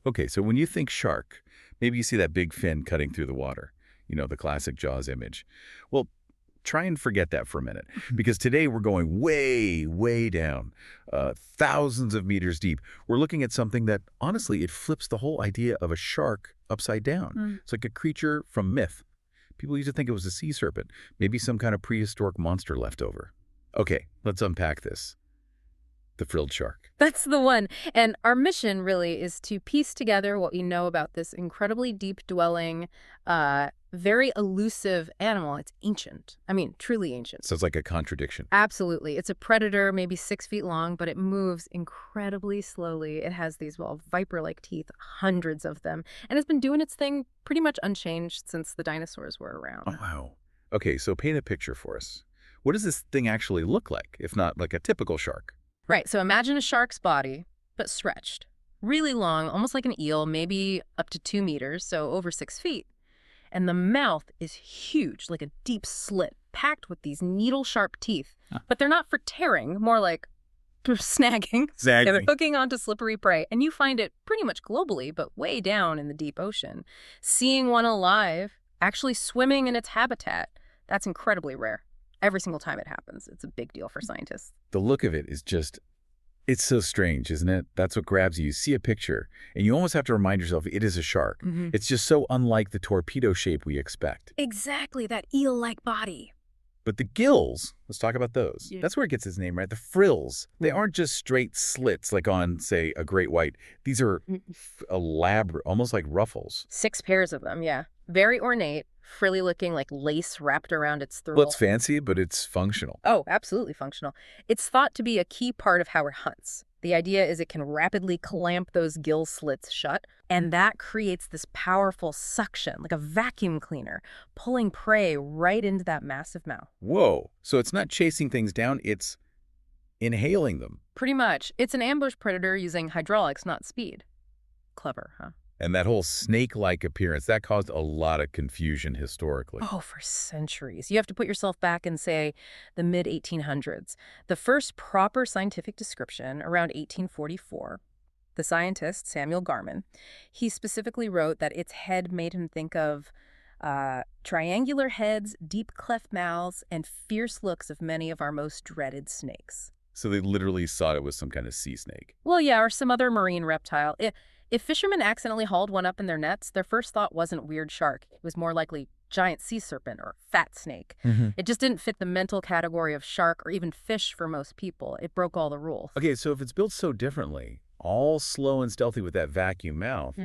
Okay, so when you think shark, maybe you see that big fin cutting through the water. The classic Jaws image. Well, try and forget that for a minute, because today we're going way, way down, thousands of meters deep. We're looking at something that, honestly, it flips the whole idea of a shark upside down. It's like a creature from myth. People used to think it was a sea serpent, maybe some kind of prehistoric monster left over. Okay, let's unpack this. The frilled shark. That's the one. And our mission really is to piece together what we know about this incredibly deep-dwelling, very elusive animal. It's ancient. I mean, truly ancient. So it's like a contradiction. Absolutely. It's a predator, maybe 6 feet long, but it moves incredibly slowly. It has these, viper-like teeth, hundreds of them, and it's been doing its thing pretty much unchanged since the dinosaurs were around. Oh, wow. Okay, so paint a picture for us. What does this thing actually look like, if not like a typical shark? Right, so imagine a shark's body, but stretched. Really long, almost like an eel, maybe up to 2 meters, so over 6 feet. And the mouth is huge, like a deep slit, packed with these needle-sharp teeth. But they're not for tearing, more like snagging. Yeah, they're hooking onto slippery prey. And you find it pretty much globally, but way down in the deep ocean. Seeing one alive, actually swimming in its habitat, that's incredibly rare. Every single time it happens. It's a big deal for scientists. The look of it is just, it's so strange, isn't it? That's what grabs you. You see a picture, and you almost have to remind yourself it is a shark. It's just so unlike the torpedo shape we expect. Exactly, that eel-like body. But the gills, let's talk about those. Yeah. That's where it gets its name, right? The frills. They aren't just straight slits like on, say, a great white. These are elaborate, almost like ruffles. 6 pairs of them, yeah. Very ornate, frilly-looking, like lace wrapped around its throat. Well, it's fancy, but it's functional. Oh, absolutely functional. It's thought to be a key part of how it hunts. The idea is it can rapidly clamp those gill slits shut, and that creates this powerful suction, like a vacuum cleaner, pulling prey right into that massive mouth. Whoa. So it's not chasing things down, it's inhaling them. Pretty much. It's an ambush predator using hydraulics, not speed. Clever, huh? And that whole snake-like appearance, that caused a lot of confusion historically. Oh, for centuries. You have to put yourself back in, say, the mid-1800s. The first proper scientific description, around 1844, the scientist, Samuel Garman, he specifically wrote that its head made him think of triangular heads, deep cleft mouths, and fierce looks of many of our most dreaded snakes. So they literally thought it was some kind of sea snake. Well, yeah, or some other marine reptile. If fishermen accidentally hauled one up in their nets, their first thought wasn't weird shark. It was more likely giant sea serpent or fat snake. It just didn't fit the mental category of shark or even fish for most people. It broke all the rules. Okay, so if it's built so differently, all slow and stealthy with that vacuum mouth,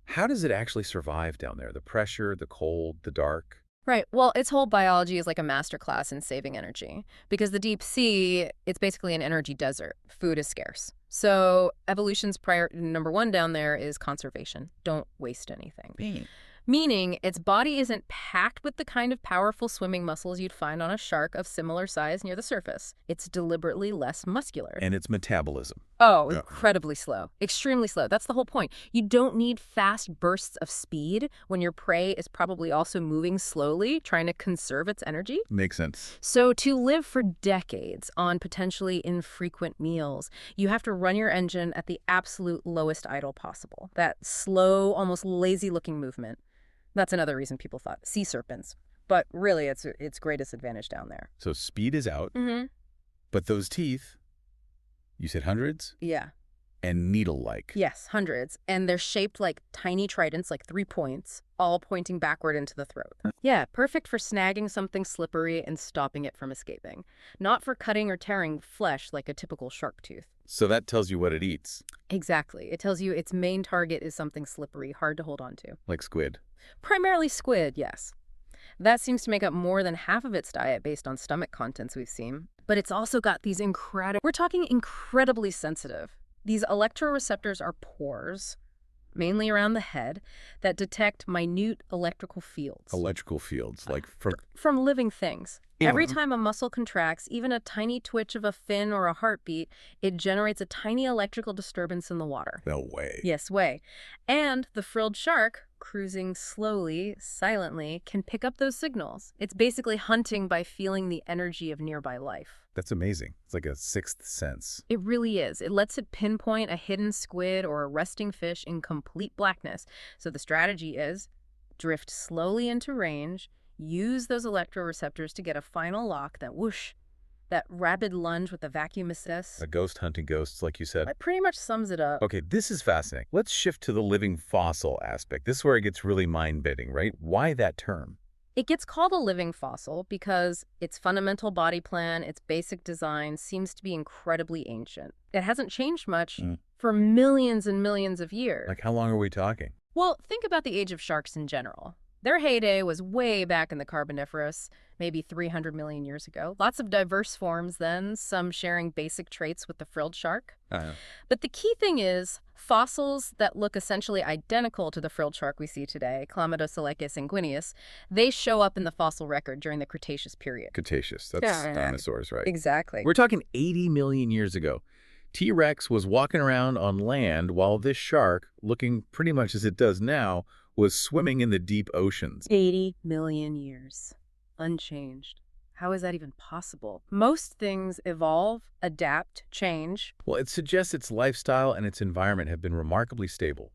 how does it actually survive down there? The pressure, the cold, the dark? Right. Well, its whole biology is like a masterclass in saving energy. Because the deep sea, it's basically an energy desert. Food is scarce. So evolution's priority number 1 down there is conservation. Don't waste anything. Meaning its body isn't packed with the kind of powerful swimming muscles you'd find on a shark of similar size near the surface. It's deliberately less muscular. And its metabolism. Oh, incredibly slow. Extremely slow. That's the whole point. You don't need fast bursts of speed when your prey is probably also moving slowly, trying to conserve its energy. Makes sense. So to live for decades on potentially infrequent meals, you have to run your engine at the absolute lowest idle possible. That slow, almost lazy-looking movement. That's another reason people thought sea serpents. But really, it's its greatest advantage down there. So speed is out, but those teeth, you said hundreds? Yeah. And needle-like. Yes, hundreds. And they're shaped like tiny tridents, like 3 points, all pointing backward into the throat. Yeah, perfect for snagging something slippery and stopping it from escaping. Not for cutting or tearing flesh like a typical shark tooth. So that tells you what it eats. Exactly. It tells you its main target is something slippery, hard to hold on to. Like squid. Primarily squid, yes. That seems to make up more than half of its diet based on stomach contents we've seen. But it's also got these we're talking incredibly sensitive. These electroreceptors are pores, mainly around the head, that detect minute electrical fields. Electrical fields, like from living things. Every time a muscle contracts, even a tiny twitch of a fin or a heartbeat, it generates a tiny electrical disturbance in the water. No way. Yes, way. And the frilled shark, cruising slowly, silently, can pick up those signals. It's basically hunting by feeling the energy of nearby life. That's amazing. It's like a sixth sense. It really is. It lets it pinpoint a hidden squid or a resting fish in complete blackness. So the strategy is drift slowly into range, use those electroreceptors to get a final lock, that whoosh, that rapid lunge with a vacuum assist. A ghost hunting ghosts, like you said. It pretty much sums it up. Okay, this is fascinating. Let's shift to the living fossil aspect. This is where it gets really mind-bending, right? Why that term? It gets called a living fossil because its fundamental body plan, its basic design, seems to be incredibly ancient. It hasn't changed much for millions and millions of years. Like, how long are we talking? Well, think about the age of sharks in general. Their heyday was way back in the Carboniferous, maybe 300 million years ago. Lots of diverse forms then, some sharing basic traits with the frilled shark. But the key thing is, fossils that look essentially identical to the frilled shark we see today, Chlamydocoelicus sanguineus, they show up in the fossil record during the Cretaceous period. Cretaceous. That's dinosaurs, right? Exactly. We're talking 80 million years ago. T-Rex was walking around on land while this shark, looking pretty much as it does now, was swimming in the deep oceans. 80 million years. Unchanged. How is that even possible? Most things evolve, adapt, change. Well, it suggests its lifestyle and its environment have been remarkably stable.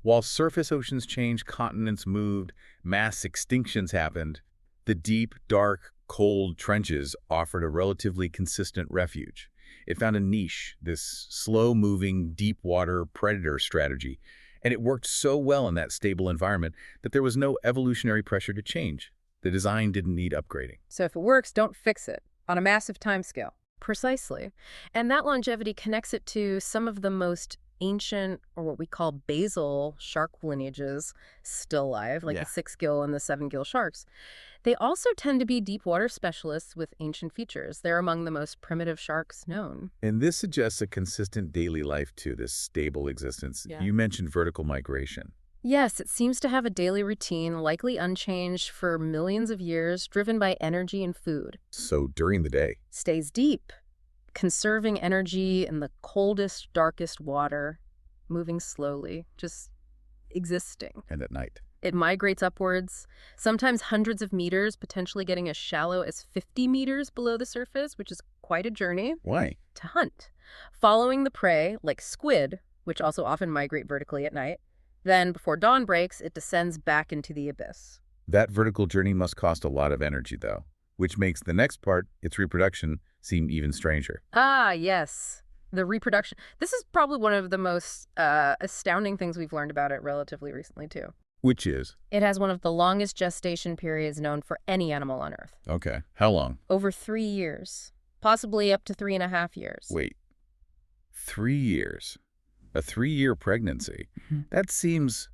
While surface oceans changed, continents moved, mass extinctions happened, the deep, dark, cold trenches offered a relatively consistent refuge. It found a niche, this slow-moving, deep-water predator strategy, and it worked so well in that stable environment that there was no evolutionary pressure to change. The design didn't need upgrading. So if it works, don't fix it on a massive timescale. Precisely. And that longevity connects it to some of the most ancient, or what we call basal, shark lineages still alive, like the 6-gill and the 7-gill sharks. They also tend to be deep water specialists with ancient features. They're among the most primitive sharks known. And this suggests a consistent daily life too, this stable existence. You mentioned vertical migration. Yes, it seems to have a daily routine, likely unchanged for millions of years, driven by energy and food. So during the day? Stays deep, conserving energy in the coldest, darkest water, moving slowly, just existing. And at night? It migrates upwards, sometimes hundreds of meters, potentially getting as shallow as 50 meters below the surface, which is quite a journey. Why? To hunt. Following the prey, like squid, which also often migrate vertically at night. Then, before dawn breaks, it descends back into the abyss. That vertical journey must cost a lot of energy, though, which makes the next part, its reproduction, seem even stranger. Ah, yes. The reproduction. This is probably one of the most astounding things we've learned about it relatively recently, too. Which is? It has one of the longest gestation periods known for any animal on Earth. Okay. How long? Over 3 years. Possibly up to 3.5 years. Wait. 3 years? A 3-year pregnancy? That seems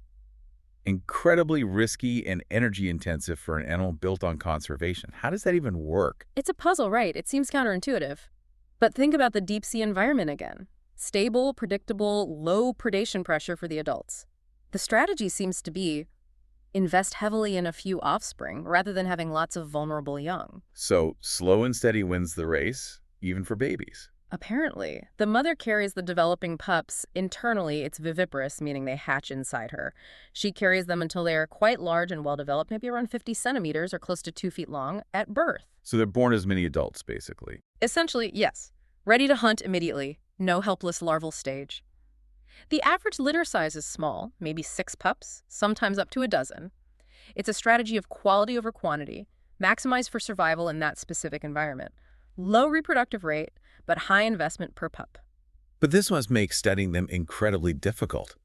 incredibly risky and energy intensive for an animal built on conservation. How does that even work? It's a puzzle, right? It seems counterintuitive. But think about the deep sea environment again. Stable, predictable, low predation pressure for the adults. The strategy seems to be invest heavily in a few offspring rather than having lots of vulnerable young. So slow and steady wins the race, even for babies. Apparently. The mother carries the developing pups. Internally, it's viviparous, meaning they hatch inside her. She carries them until they are quite large and well-developed, maybe around 50 centimeters or close to 2 feet long, at birth. So they're born as mini adults, basically. Essentially, yes. Ready to hunt immediately. No helpless larval stage. The average litter size is small, maybe 6 pups, sometimes up to a dozen. It's a strategy of quality over quantity, maximized for survival in that specific environment. Low reproductive rate, but high investment per pup. But this must make studying them incredibly difficult.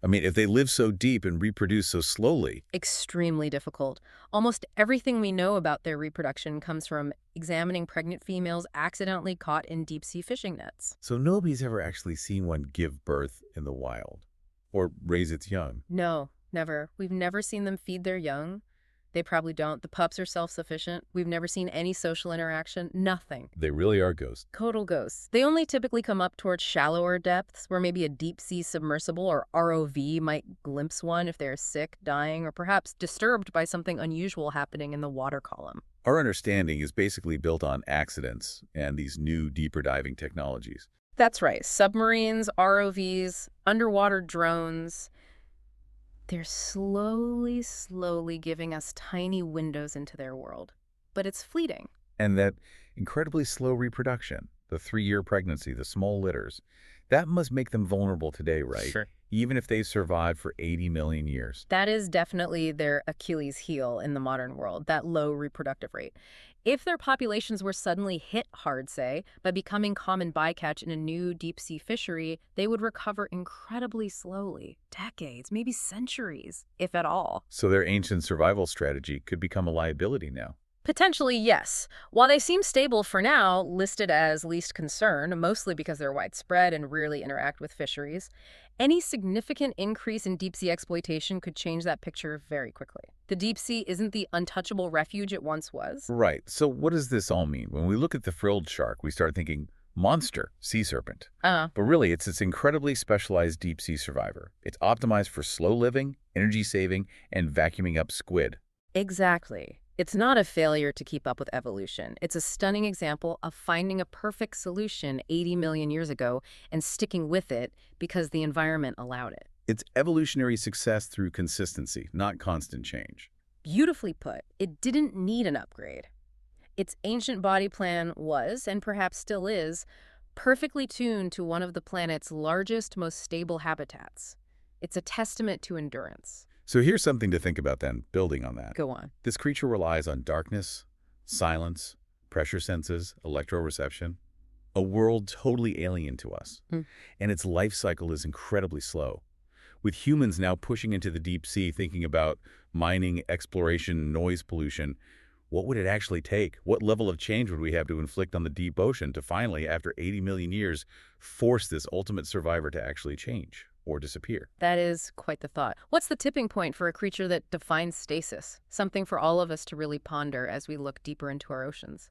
I mean, if they live so deep and reproduce so slowly. Extremely difficult. Almost everything we know about their reproduction comes from examining pregnant females accidentally caught in deep-sea fishing nets. So nobody's ever actually seen one give birth in the wild or raise its young? No, never. We've never seen them feed their young. They probably don't. The pups are self-sufficient. We've never seen any social interaction. Nothing. They really are ghosts. Total ghosts. They only typically come up towards shallower depths where maybe a deep-sea submersible or ROV might glimpse one if they're sick, dying, or perhaps disturbed by something unusual happening in the water column. Our understanding is basically built on accidents and these new deeper diving technologies. That's right. Submarines, ROVs, underwater drones. They're slowly, slowly giving us tiny windows into their world. But it's fleeting. And that incredibly slow reproduction, the 3-year pregnancy, the small litters, that must make them vulnerable today, right? Sure. Even if they survived for 80 million years. That is definitely their Achilles heel in the modern world, that low reproductive rate. If their populations were suddenly hit hard, say, by becoming common bycatch in a new deep-sea fishery, they would recover incredibly slowly, decades, maybe centuries, if at all. So their ancient survival strategy could become a liability now. Potentially, yes. While they seem stable for now, listed as least concern, mostly because they're widespread and rarely interact with fisheries, any significant increase in deep-sea exploitation could change that picture very quickly. The deep sea isn't the untouchable refuge it once was. Right. So what does this all mean? When we look at the frilled shark, we start thinking monster, sea serpent. But really, it's this incredibly specialized deep-sea survivor. It's optimized for slow living, energy saving, and vacuuming up squid. Exactly. It's not a failure to keep up with evolution. It's a stunning example of finding a perfect solution 80 million years ago and sticking with it because the environment allowed it. It's evolutionary success through consistency, not constant change. Beautifully put. It didn't need an upgrade. Its ancient body plan was, and perhaps still is, perfectly tuned to one of the planet's largest, most stable habitats. It's a testament to endurance. So here's something to think about then, building on that. Go on. This creature relies on darkness, silence, pressure senses, electroreception, a world totally alien to us. And its life cycle is incredibly slow. With humans now pushing into the deep sea, thinking about mining, exploration, noise pollution, what would it actually take? What level of change would we have to inflict on the deep ocean to finally, after 80 million years, force this ultimate survivor to actually change or disappear? That is quite the thought. What's the tipping point for a creature that defines stasis? Something for all of us to really ponder as we look deeper into our oceans.